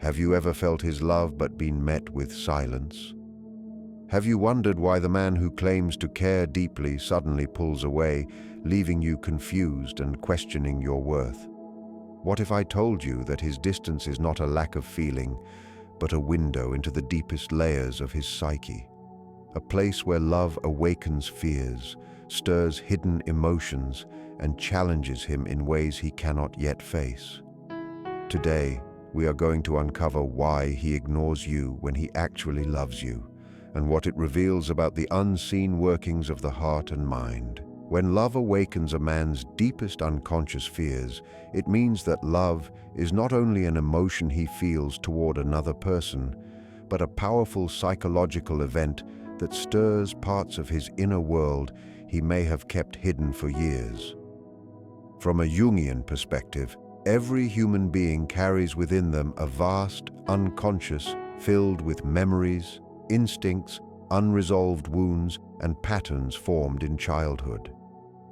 Have you ever felt his love but been met with silence? Have you wondered why the man who claims to care deeply suddenly pulls away, leaving you confused and questioning your worth? What if I told you that his distance is not a lack of feeling, but a window into the deepest layers of his psyche? A place where love awakens fears, stirs hidden emotions, and challenges him in ways he cannot yet face. Today, we are going to uncover why he ignores you when he actually loves you, and what it reveals about the unseen workings of the heart and mind. When love awakens a man's deepest unconscious fears, it means that love is not only an emotion he feels toward another person, but a powerful psychological event that stirs parts of his inner world he may have kept hidden for years. From a Jungian perspective, every human being carries within them a vast, unconscious, filled with memories, instincts, unresolved wounds, and patterns formed in childhood.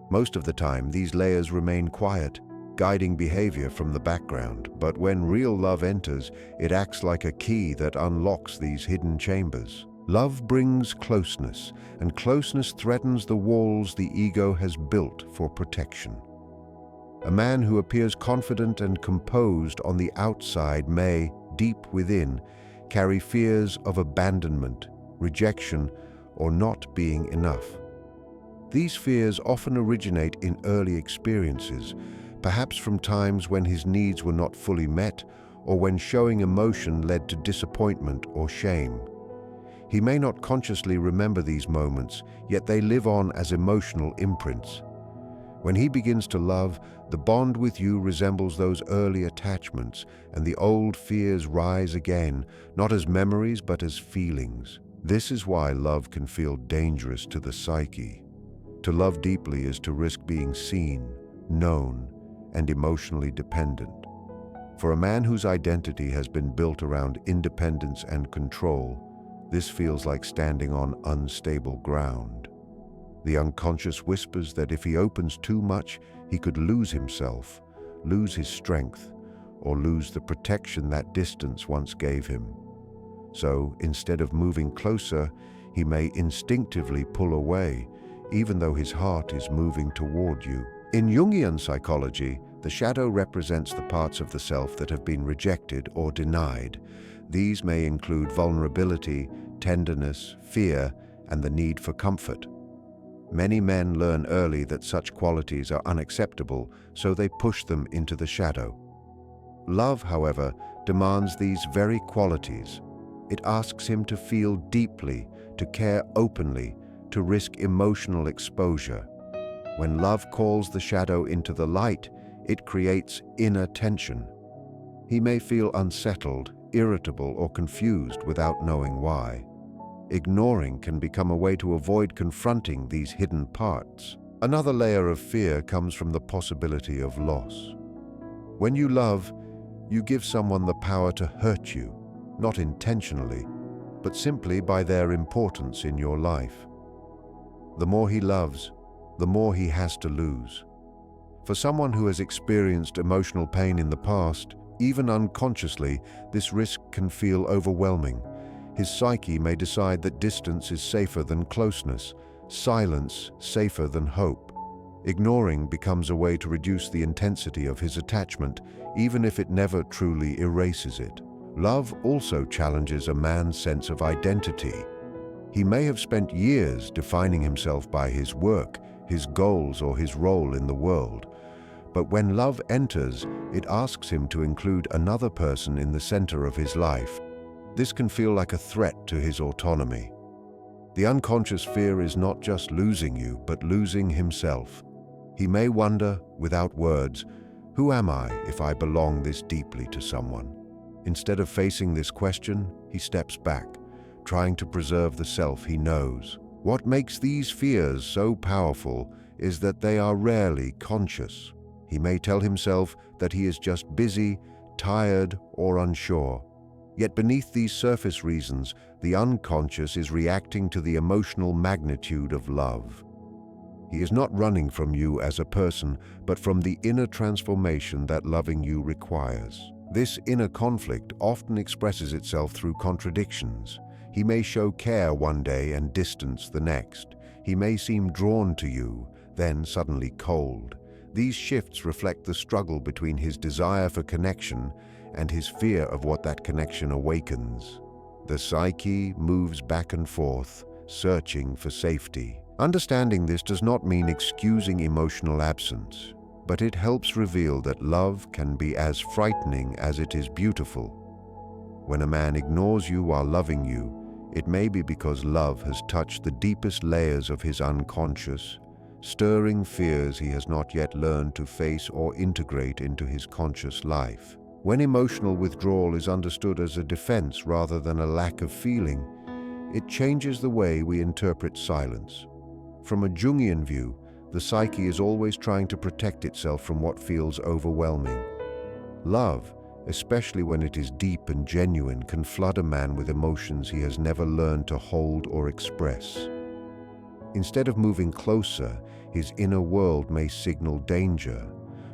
Most of the time, these layers remain quiet, guiding behavior from the background, but when real love enters, it acts like a key that unlocks these hidden chambers. Love brings closeness, and closeness threatens the walls the ego has built for protection. A man who appears confident and composed on the outside may, deep within, carry fears of abandonment, rejection, or not being enough. These fears often originate in early experiences, perhaps from times when his needs were not fully met or when showing emotion led to disappointment or shame. He may not consciously remember these moments, yet they live on as emotional imprints. When he begins to love, the bond with you resembles those early attachments, and the old fears rise again, not as memories but as feelings. This is why love can feel dangerous to the psyche. To love deeply is to risk being seen, known, and emotionally dependent. For a man whose identity has been built around independence and control, this feels like standing on unstable ground. The unconscious whispers that if he opens too much, he could lose himself, lose his strength, or lose the protection that distance once gave him. So, instead of moving closer, he may instinctively pull away, even though his heart is moving toward you. In Jungian psychology, the shadow represents the parts of the self that have been rejected or denied. These may include vulnerability, tenderness, fear, and the need for comfort. Many men learn early that such qualities are unacceptable, so they push them into the shadow. Love, however, demands these very qualities. It asks him to feel deeply, to care openly, to risk emotional exposure. When love calls the shadow into the light, it creates inner tension. He may feel unsettled, irritable, or confused without knowing why. Ignoring can become a way to avoid confronting these hidden parts. Another layer of fear comes from the possibility of loss. When you love, you give someone the power to hurt you, not intentionally, but simply by their importance in your life. The more he loves, the more he has to lose. For someone who has experienced emotional pain in the past, even unconsciously, this risk can feel overwhelming. His psyche may decide that distance is safer than closeness, silence safer than hope. Ignoring becomes a way to reduce the intensity of his attachment, even if it never truly erases it. Love also challenges a man's sense of identity. He may have spent years defining himself by his work, his goals, or his role in the world. But when love enters, it asks him to include another person in the center of his life. This can feel like a threat to his autonomy. The unconscious fear is not just losing you, but losing himself. He may wonder, without words, who am I if I belong this deeply to someone? Instead of facing this question, he steps back, trying to preserve the self he knows. What makes these fears so powerful is that they are rarely conscious. He may tell himself that he is just busy, tired, or unsure. Yet beneath these surface reasons, the unconscious is reacting to the emotional magnitude of love. He is not running from you as a person, but from the inner transformation that loving you requires. This inner conflict often expresses itself through contradictions. He may show care one day and distance the next. He may seem drawn to you, then suddenly cold. These shifts reflect the struggle between his desire for connection and his fear of what that connection awakens. The psyche moves back and forth, searching for safety. Understanding this does not mean excusing emotional absence, but it helps reveal that love can be as frightening as it is beautiful. When a man ignores you while loving you, it may be because love has touched the deepest layers of his unconscious, stirring fears he has not yet learned to face or integrate into his conscious life. When emotional withdrawal is understood as a defense rather than a lack of feeling, it changes the way we interpret silence. From a Jungian view, the psyche is always trying to protect itself from what feels overwhelming. Love, especially when it is deep and genuine, can flood a man with emotions he has never learned to hold or express. Instead of moving closer, his inner world may signal danger,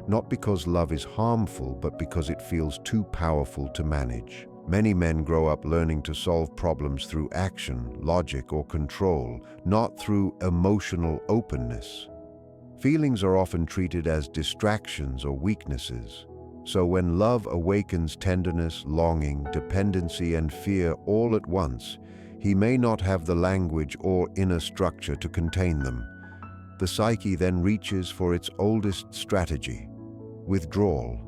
not because love is harmful, but because it feels too powerful to manage. Many men grow up learning to solve problems through action, logic, or control, not through emotional openness. Feelings are often treated as distractions or weaknesses. So when love awakens tenderness, longing, dependency, and fear all at once, he may not have the language or inner structure to contain them. The psyche then reaches for its oldest strategy: withdrawal.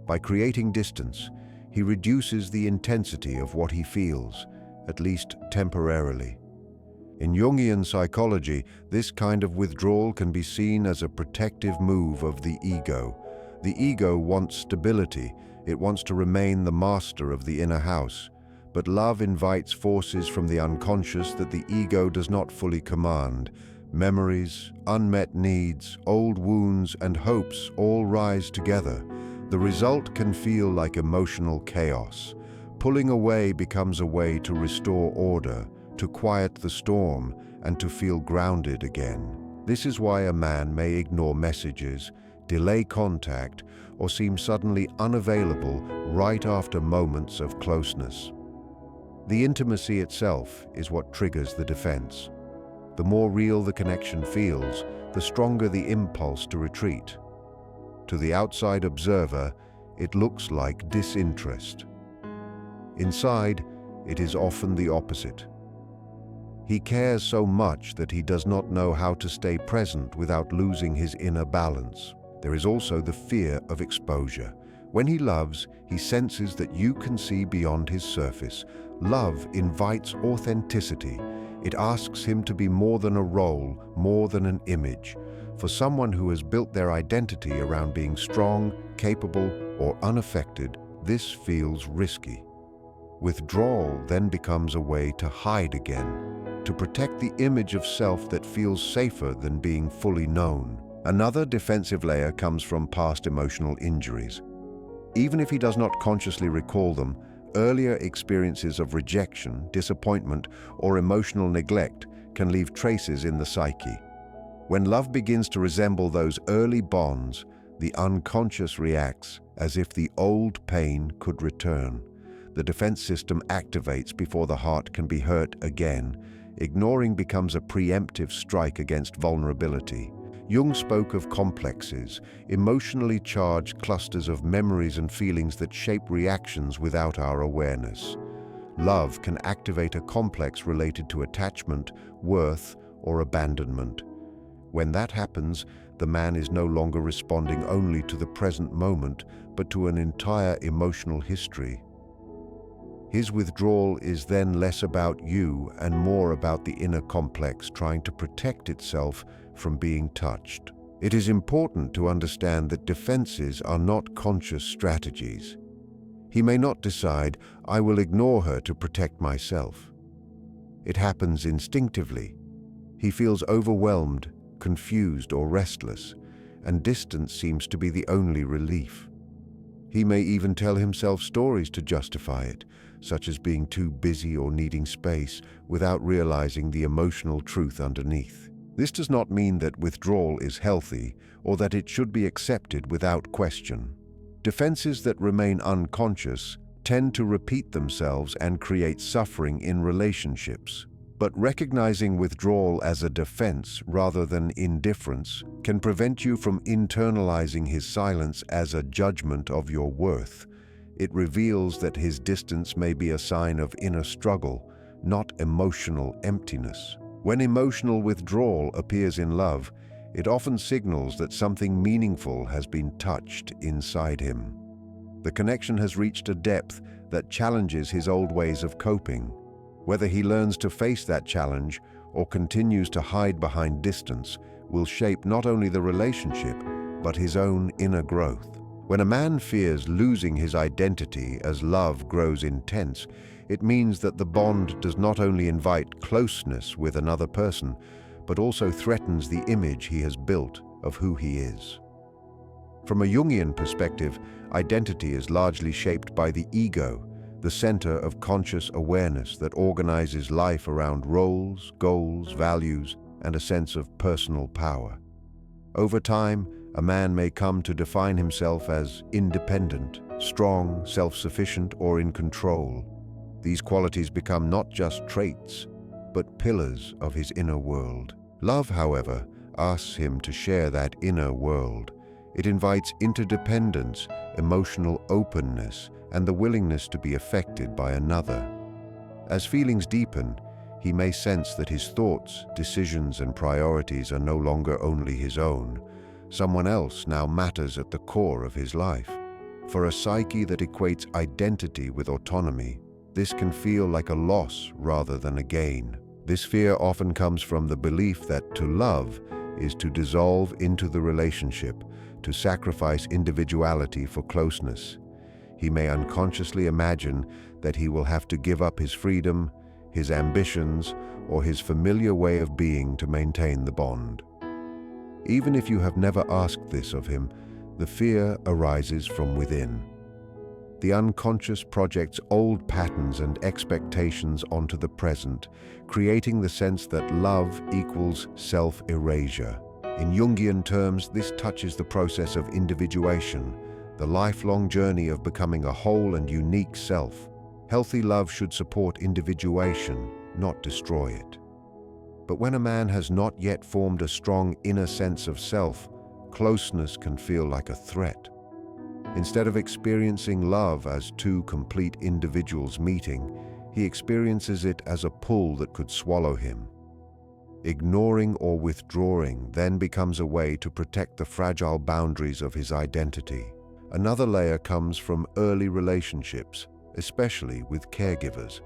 By creating distance, he reduces the intensity of what he feels, at least temporarily. In Jungian psychology, this kind of withdrawal can be seen as a protective move of the ego. The ego wants stability. It wants to remain the master of the inner house. But love invites forces from the unconscious that the ego does not fully command. Memories, unmet needs, old wounds, and hopes all rise together. The result can feel like emotional chaos. Pulling away becomes a way to restore order, to quiet the storm, and to feel grounded again. This is why a man may ignore messages, delay contact, or seem suddenly unavailable right after moments of closeness. The intimacy itself is what triggers the defense. The more real the connection feels, the stronger the impulse to retreat. To the outside observer, it looks like disinterest. Inside, it is often the opposite. He cares so much that he does not know how to stay present without losing his inner balance. There is also the fear of exposure. When he loves, he senses that you can see beyond his surface. Love invites authenticity. It asks him to be more than a role, more than an image. For someone who has built their identity around being strong, capable, or unaffected, this feels risky. Withdrawal then becomes a way to hide again, to protect the image of self that feels safer than being fully known. Another defensive layer comes from past emotional injuries. Even if he does not consciously recall them, earlier experiences of rejection, disappointment, or emotional neglect can leave traces in the psyche. When love begins to resemble those early bonds, the unconscious reacts as if the old pain could return. The defense system activates before the heart can be hurt again. Ignoring becomes a preemptive strike against vulnerability. Jung spoke of complexes, emotionally charged clusters of memories and feelings that shape reactions without our awareness. Love can activate a complex related to attachment, worth, or abandonment. When that happens, the man is no longer responding only to the present moment, but to an entire emotional history. His withdrawal is then less about you and more about the inner complex trying to protect itself from being touched. It is important to understand that defenses are not conscious strategies. He may not decide, "I will ignore her to protect myself." It happens instinctively. He feels overwhelmed, confused, or restless, and distance seems to be the only relief. He may even tell himself stories to justify it, such as being too busy or needing space, without realizing the emotional truth underneath. This does not mean that withdrawal is healthy or that it should be accepted without question. Defenses that remain unconscious tend to repeat themselves and create suffering in relationships. But recognizing withdrawal as a defense rather than indifference can prevent you from internalizing his silence as a judgment of your worth. It reveals that his distance may be a sign of inner struggle, not emotional emptiness. When emotional withdrawal appears in love, it often signals that something meaningful has been touched inside him. The connection has reached a depth that challenges his old ways of coping. Whether he learns to face that challenge or continues to hide behind distance will shape not only the relationship, but his own inner growth. When a man fears losing his identity as love grows intense, it means that the bond does not only invite closeness with another person, but also threatens the image he has built of who he is. From a Jungian perspective, identity is largely shaped by the ego, the center of conscious awareness that organizes life around roles, goals, values, and a sense of personal power. Over time, a man may come to define himself as independent, strong, self-sufficient, or in control. These qualities become not just traits, but pillars of his inner world. Love, however, asks him to share that inner world. It invites interdependence, emotional openness, and the willingness to be affected by another. As feelings deepen, he may sense that his thoughts, decisions, and priorities are no longer only his own. Someone else now matters at the core of his life. For a psyche that equates identity with autonomy, this can feel like a loss rather than a gain. This fear often comes from the belief that to love is to dissolve into the relationship, to sacrifice individuality for closeness. He may unconsciously imagine that he will have to give up his freedom, his ambitions, or his familiar way of being to maintain the bond. Even if you have never asked this of him, the fear arises from within. The unconscious projects old patterns and expectations onto the present, creating the sense that love equals self-erasure. In Jungian terms, this touches the process of individuation, the lifelong journey of becoming a whole and unique self. Healthy love should support individuation, not destroy it. But when a man has not yet formed a strong inner sense of self, closeness can feel like a threat. Instead of experiencing love as two complete individuals meeting, he experiences it as a pull that could swallow him. Ignoring or withdrawing then becomes a way to protect the fragile boundaries of his identity. Another layer comes from early relationships, especially with caregivers.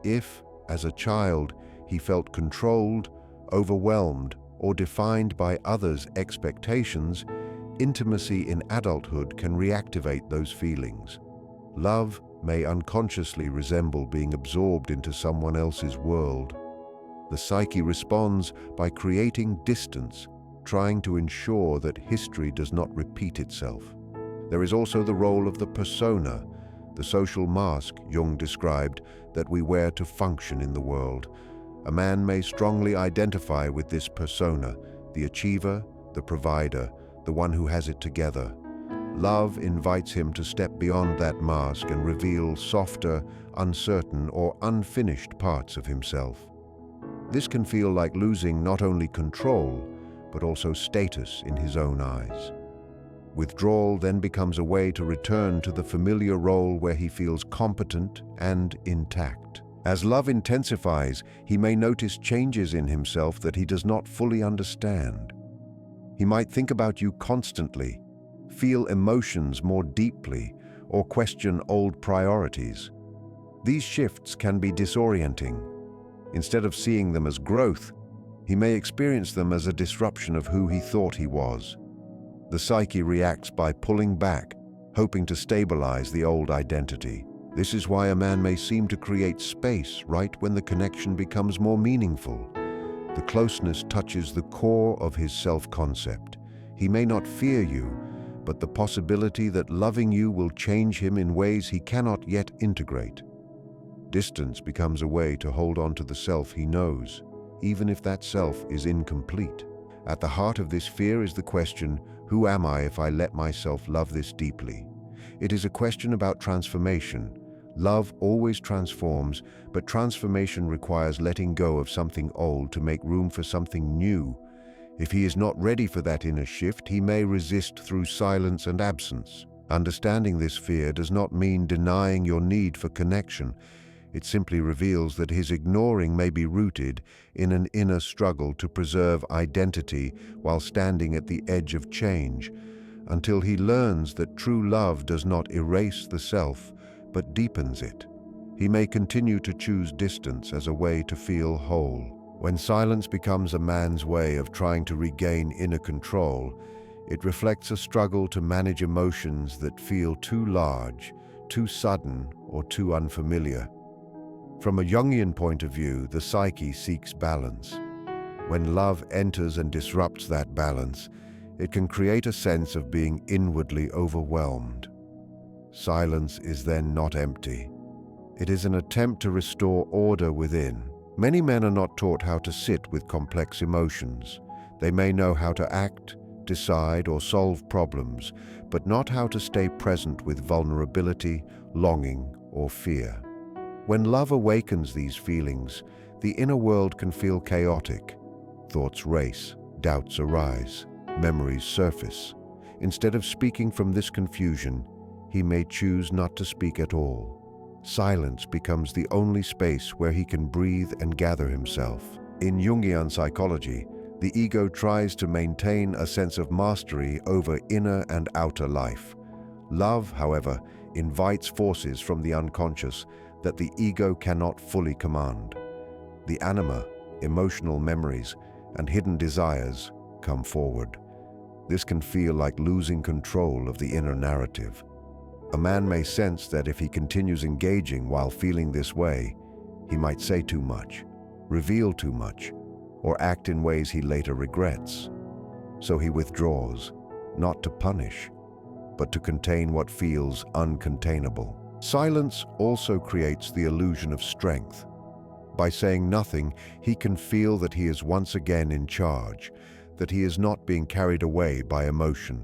If, as a child, he felt controlled, overwhelmed, or defined by others' expectations, intimacy in adulthood can reactivate those feelings. Love may unconsciously resemble being absorbed into someone else's world. The psyche responds by creating distance, trying to ensure that history does not repeat itself. There is also the role of the persona, the social mask Jung described that we wear to function in the world. A man may strongly identify with this persona, the achiever, the provider, the one who has it together. Love invites him to step beyond that mask and reveal softer, uncertain, or unfinished parts of himself. This can feel like losing not only control, but also status in his own eyes. Withdrawal then becomes a way to return to the familiar role where he feels competent and intact. As love intensifies, he may notice changes in himself that he does not fully understand. He might think about you constantly, feel emotions more deeply, or question old priorities. These shifts can be disorienting. Instead of seeing them as growth, he may experience them as a disruption of who he thought he was. The psyche reacts by pulling back, hoping to stabilize the old identity. This is why a man may seem to create space right when the connection becomes more meaningful. The closeness touches the core of his self-concept. He may not fear you, but the possibility that loving you will change him in ways he cannot yet integrate. Distance becomes a way to hold on to the self he knows, even if that self is incomplete. At the heart of this fear is the question, who am I if I let myself love this deeply? it is a question about transformation. Love always transforms, but transformation requires letting go of something old to make room for something new. If he is not ready for that inner shift, he may resist through silence and absence. Understanding this fear does not mean denying your need for connection. It simply reveals that his ignoring may be rooted in an inner struggle to preserve identity while standing at the edge of change, until he learns that true love does not erase the self, but deepens it. He may continue to choose distance as a way to feel whole. When silence becomes a man's way of trying to regain inner control, it reflects a struggle to manage emotions that feel too large, too sudden, or too unfamiliar. From a Jungian point of view, the psyche seeks balance. When love enters and disrupts that balance, it can create a sense of being inwardly overwhelmed. Silence is then not empty. It is an attempt to restore order within. Many men are not taught how to sit with complex emotions. They may know how to act, decide, or solve problems, but not how to stay present with vulnerability, longing, or fear. When love awakens these feelings, the inner world can feel chaotic. Thoughts race, doubts arise, memories surface. Instead of speaking from this confusion, he may choose not to speak at all. Silence becomes the only space where he can breathe and gather himself. In Jungian psychology, the ego tries to maintain a sense of mastery over inner and outer life. Love, however, invites forces from the unconscious that the ego cannot fully command. The anima, emotional memories, and hidden desires come forward. This can feel like losing control of the inner narrative. A man may sense that if he continues engaging while feeling this way, he might say too much, reveal too much, or act in ways he later regrets. So he withdraws, not to punish, but to contain what feels uncontainable. Silence also creates the illusion of strength. By saying nothing, he can feel that he is once again in charge, that he is not being carried away by emotion.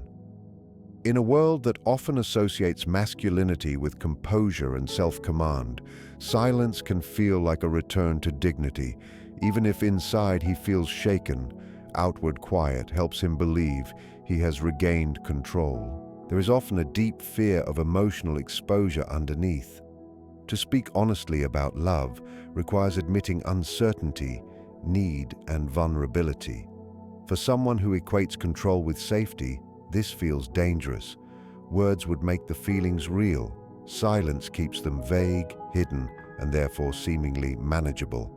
In a world that often associates masculinity with composure and self-command, silence can feel like a return to dignity. Even if inside he feels shaken, outward quiet helps him believe he has regained control. There is often a deep fear of emotional exposure underneath. To speak honestly about love requires admitting uncertainty, need, and vulnerability. For someone who equates control with safety, this feels dangerous. Words would make the feelings real. Silence keeps them vague, hidden, and therefore seemingly manageable.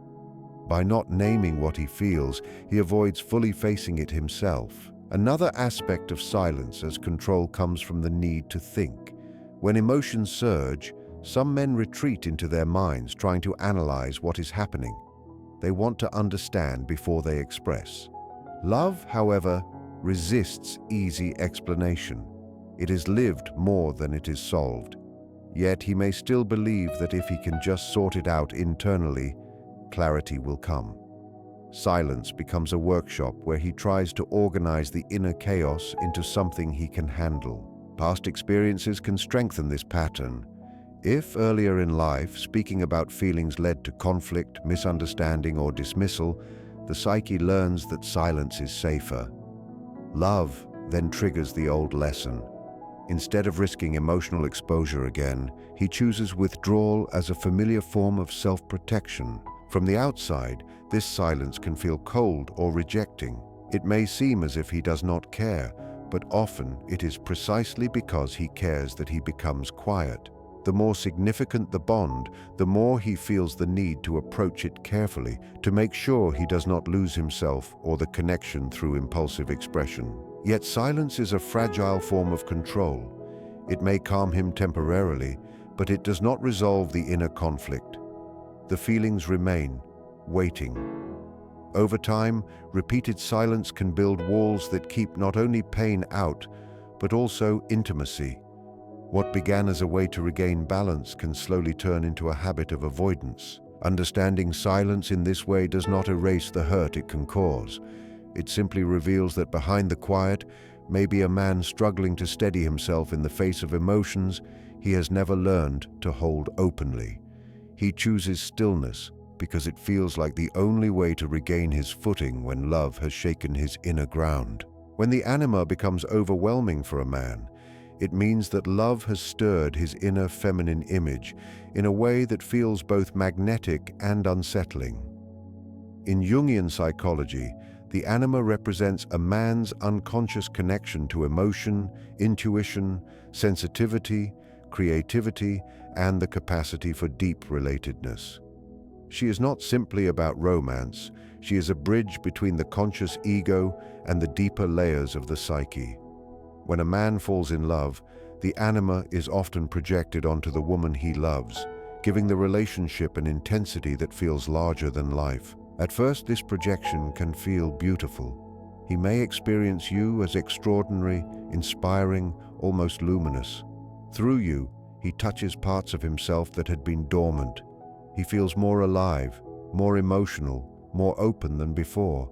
By not naming what he feels, he avoids fully facing it himself. Another aspect of silence as control comes from the need to think. When emotions surge, some men retreat into their minds trying to analyze what is happening. They want to understand before they express. Love, however, resists easy explanation. It is lived more than it is solved. Yet he may still believe that if he can just sort it out internally, clarity will come. Silence becomes a workshop where he tries to organize the inner chaos into something he can handle. Past experiences can strengthen this pattern. If earlier in life speaking about feelings led to conflict, misunderstanding, or dismissal, the psyche learns that silence is safer. Love then triggers the old lesson. Instead of risking emotional exposure again, he chooses withdrawal as a familiar form of self-protection. From the outside, this silence can feel cold or rejecting. It may seem as if he does not care, but often it is precisely because he cares that he becomes quiet. The more significant the bond, the more he feels the need to approach it carefully to make sure he does not lose himself or the connection through impulsive expression. Yet silence is a fragile form of control. It may calm him temporarily, but it does not resolve the inner conflict. The feelings remain, waiting. Over time, repeated silence can build walls that keep not only pain out, but also intimacy. What began as a way to regain balance can slowly turn into a habit of avoidance. Understanding silence in this way does not erase the hurt it can cause. It simply reveals that behind the quiet Maybe a man struggling to steady himself in the face of emotions he has never learned to hold openly. He chooses stillness because it feels like the only way to regain his footing when love has shaken his inner ground. When the anima becomes overwhelming for a man, it means that love has stirred his inner feminine image in a way that feels both magnetic and unsettling. In Jungian psychology, the anima represents a man's unconscious connection to emotion, intuition, sensitivity, creativity, and the capacity for deep relatedness. She is not simply about romance, she is a bridge between the conscious ego and the deeper layers of the psyche. When a man falls in love, the anima is often projected onto the woman he loves, giving the relationship an intensity that feels larger than life. At first, this projection can feel beautiful. He may experience you as extraordinary, inspiring, almost luminous. Through you, he touches parts of himself that had been dormant. He feels more alive, more emotional, more open than before.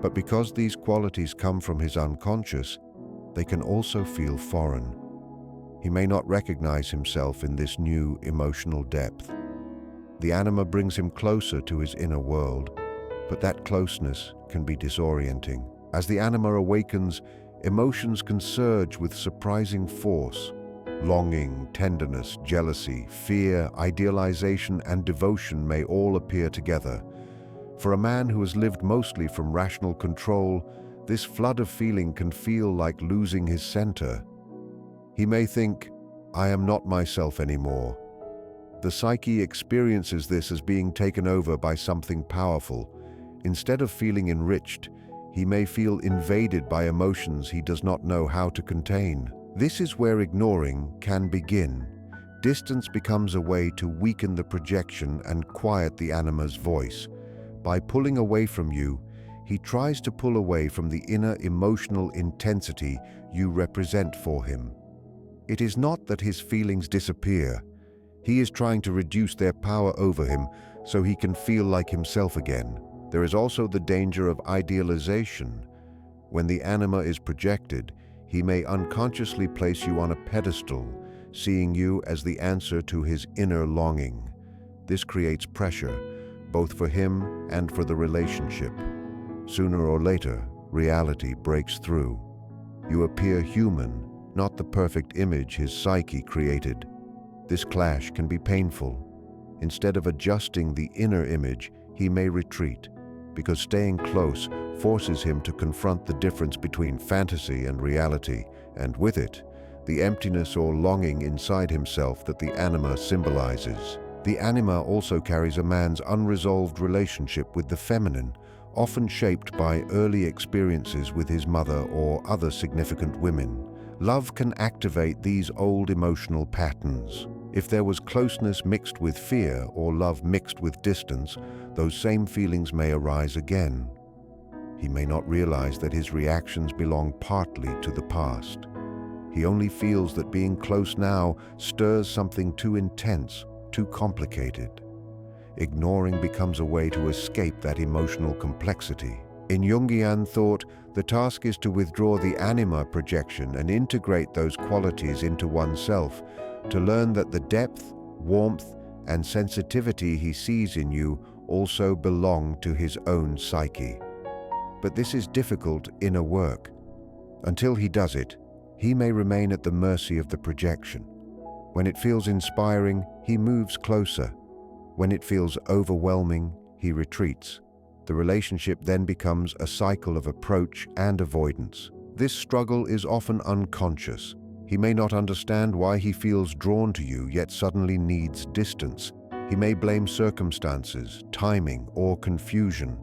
But because these qualities come from his unconscious, they can also feel foreign. He may not recognize himself in this new emotional depth. The anima brings him closer to his inner world, but that closeness can be disorienting. As the anima awakens, emotions can surge with surprising force. Longing, tenderness, jealousy, fear, idealization, and devotion may all appear together. For a man who has lived mostly from rational control, this flood of feeling can feel like losing his center. He may think, "I am not myself anymore." The psyche experiences this as being taken over by something powerful. Instead of feeling enriched, he may feel invaded by emotions he does not know how to contain. This is where ignoring can begin. Distance becomes a way to weaken the projection and quiet the anima's voice. By pulling away from you, he tries to pull away from the inner emotional intensity you represent for him. It is not that his feelings disappear. He is trying to reduce their power over him so he can feel like himself again. There is also the danger of idealization. When the anima is projected, he may unconsciously place you on a pedestal, seeing you as the answer to his inner longing. This creates pressure, both for him and for the relationship. Sooner or later, reality breaks through. You appear human, not the perfect image his psyche created. This clash can be painful. Instead of adjusting the inner image, he may retreat, because staying close forces him to confront the difference between fantasy and reality, and with it, the emptiness or longing inside himself that the anima symbolizes. The anima also carries a man's unresolved relationship with the feminine, often shaped by early experiences with his mother or other significant women. Love can activate these old emotional patterns. If there was closeness mixed with fear or love mixed with distance, those same feelings may arise again. He may not realize that his reactions belong partly to the past. He only feels that being close now stirs something too intense, too complicated. Ignoring becomes a way to escape that emotional complexity. In Jungian thought, the task is to withdraw the anima projection and integrate those qualities into oneself, to learn that the depth, warmth, and sensitivity he sees in you also belong to his own psyche. But this is difficult inner work. Until he does it, he may remain at the mercy of the projection. When it feels inspiring, he moves closer. When it feels overwhelming, he retreats. The relationship then becomes a cycle of approach and avoidance. This struggle is often unconscious. He may not understand why he feels drawn to you, yet suddenly needs distance. He may blame circumstances, timing, or confusion.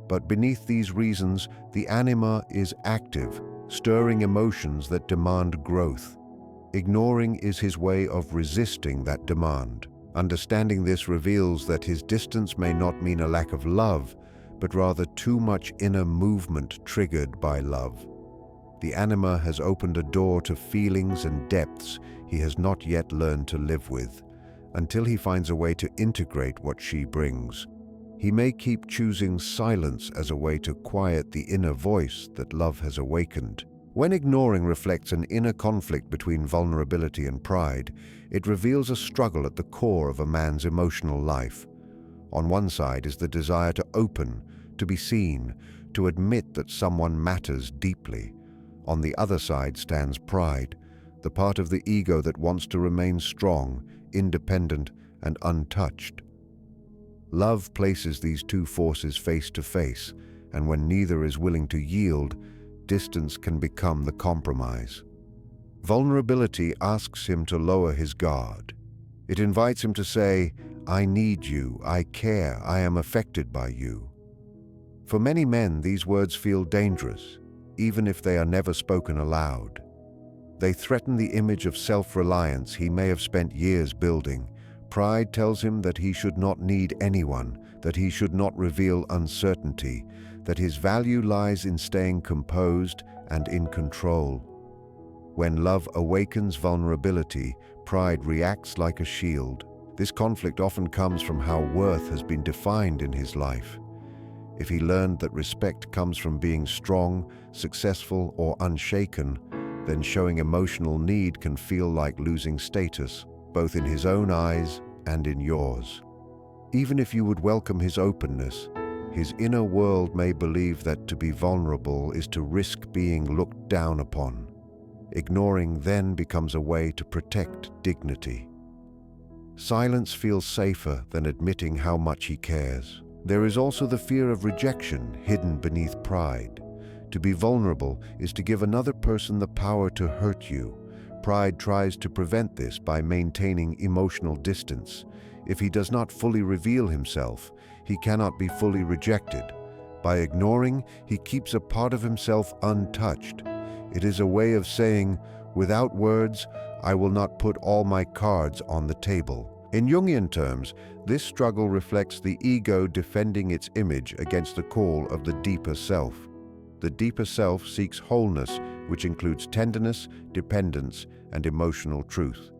But beneath these reasons, the anima is active, stirring emotions that demand growth. Ignoring is his way of resisting that demand. Understanding this reveals that his distance may not mean a lack of love, but rather too much inner movement triggered by love. The anima has opened a door to feelings and depths he has not yet learned to live with, until he finds a way to integrate what she brings. He may keep choosing silence as a way to quiet the inner voice that love has awakened. When ignoring reflects an inner conflict between vulnerability and pride, it reveals a struggle at the core of a man's emotional life. On one side is the desire to open, to be seen, to admit that someone matters deeply. On the other side stands pride, the part of the ego that wants to remain strong, independent, and untouched. Love places these two forces face to face, and when neither is willing to yield, distance can become the compromise. Vulnerability asks him to lower his guard. It invites him to say, "I need you, I care, I am affected by you." For many men, these words feel dangerous, even if they are never spoken aloud. They threaten the image of self-reliance he may have spent years building. Pride tells him that he should not need anyone, that he should not reveal uncertainty, that his value lies in staying composed and in control. When love awakens vulnerability, pride reacts like a shield. This conflict often comes from how worth has been defined in his life. If he learned that respect comes from being strong, successful, or unshaken, then showing emotional need can feel like losing status, both in his own eyes and in yours. Even if you would welcome his openness, his inner world may believe that to be vulnerable is to risk being looked down upon. Ignoring then becomes a way to protect dignity. Silence feels safer than admitting how much he cares. There is also the fear of rejection hidden beneath pride. To be vulnerable is to give another person the power to hurt you. Pride tries to prevent this by maintaining emotional distance. If he does not fully reveal himself, he cannot be fully rejected. By ignoring, he keeps a part of himself untouched. It is a way of saying, without words, I will not put all my cards on the table. In Jungian terms, this struggle reflects the ego defending its image against the call of the deeper self. The deeper self seeks wholeness, which includes tenderness, dependence, and emotional truth.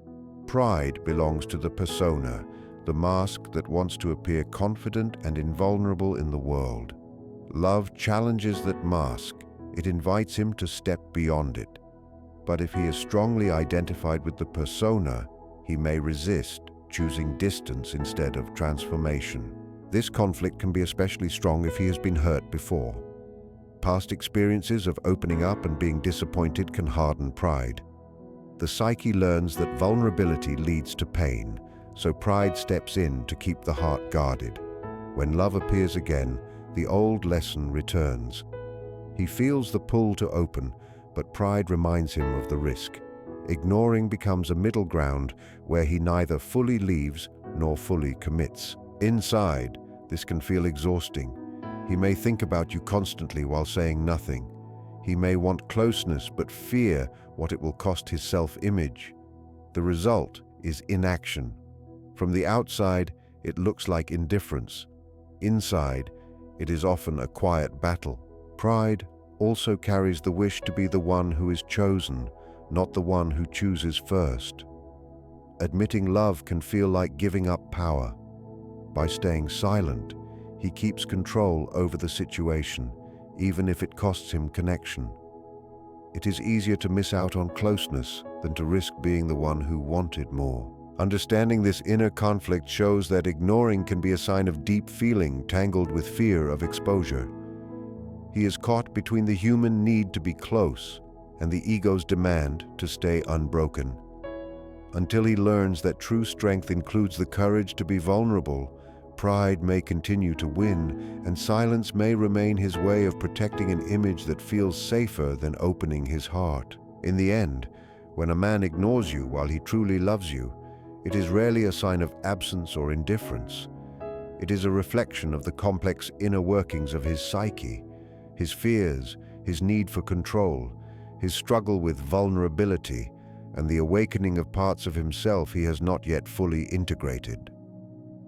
Pride belongs to the persona, the mask that wants to appear confident and invulnerable in the world. Love challenges that mask. It invites him to step beyond it. But if he is strongly identified with the persona, he may resist, choosing distance instead of transformation. This conflict can be especially strong if he has been hurt before. Past experiences of opening up and being disappointed can harden pride. The psyche learns that vulnerability leads to pain, so pride steps in to keep the heart guarded. When love appears again, the old lesson returns. He feels the pull to open, but pride reminds him of the risk. Ignoring becomes a middle ground where he neither fully leaves nor fully commits. Inside, this can feel exhausting. He may think about you constantly while saying nothing. He may want closeness but fear what it will cost his self-image. The result is inaction. From the outside, it looks like indifference. Inside, it is often a quiet battle. Pride also carries the wish to be the one who is chosen, not the one who chooses first. Admitting love can feel like giving up power. By staying silent, he keeps control over the situation, even if it costs him connection. It is easier to miss out on closeness than to risk being the one who wanted more. Understanding this inner conflict shows that ignoring can be a sign of deep feeling tangled with fear of exposure. He is caught between the human need to be close and the ego's demand to stay unbroken. Until he learns that true strength includes the courage to be vulnerable, pride may continue to win, and silence may remain his way of protecting an image that feels safer than opening his heart. In the end, when a man ignores you while he truly loves you, it is rarely a sign of absence or indifference. It is a reflection of the complex inner workings of his psyche, his fears, his need for control, his struggle with vulnerability, and the awakening of parts of himself he has not yet fully integrated.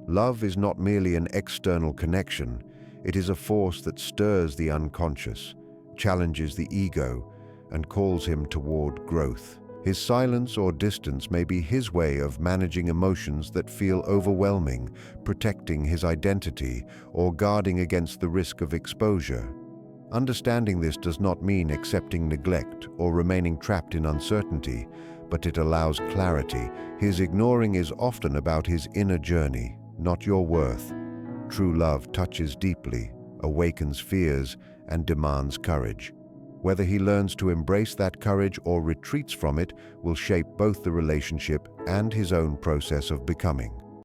Love is not merely an external connection, it is a force that stirs the unconscious, challenges the ego, and calls him toward growth. His silence or distance may be his way of managing emotions that feel overwhelming, protecting his identity, or guarding against the risk of exposure. Understanding this does not mean accepting neglect or remaining trapped in uncertainty, but it allows clarity. His ignoring is often about his inner journey, not your worth. True love touches deeply, awakens fears, and demands courage. Whether he learns to embrace that courage or retreats from it will shape both the relationship and his own process of becoming.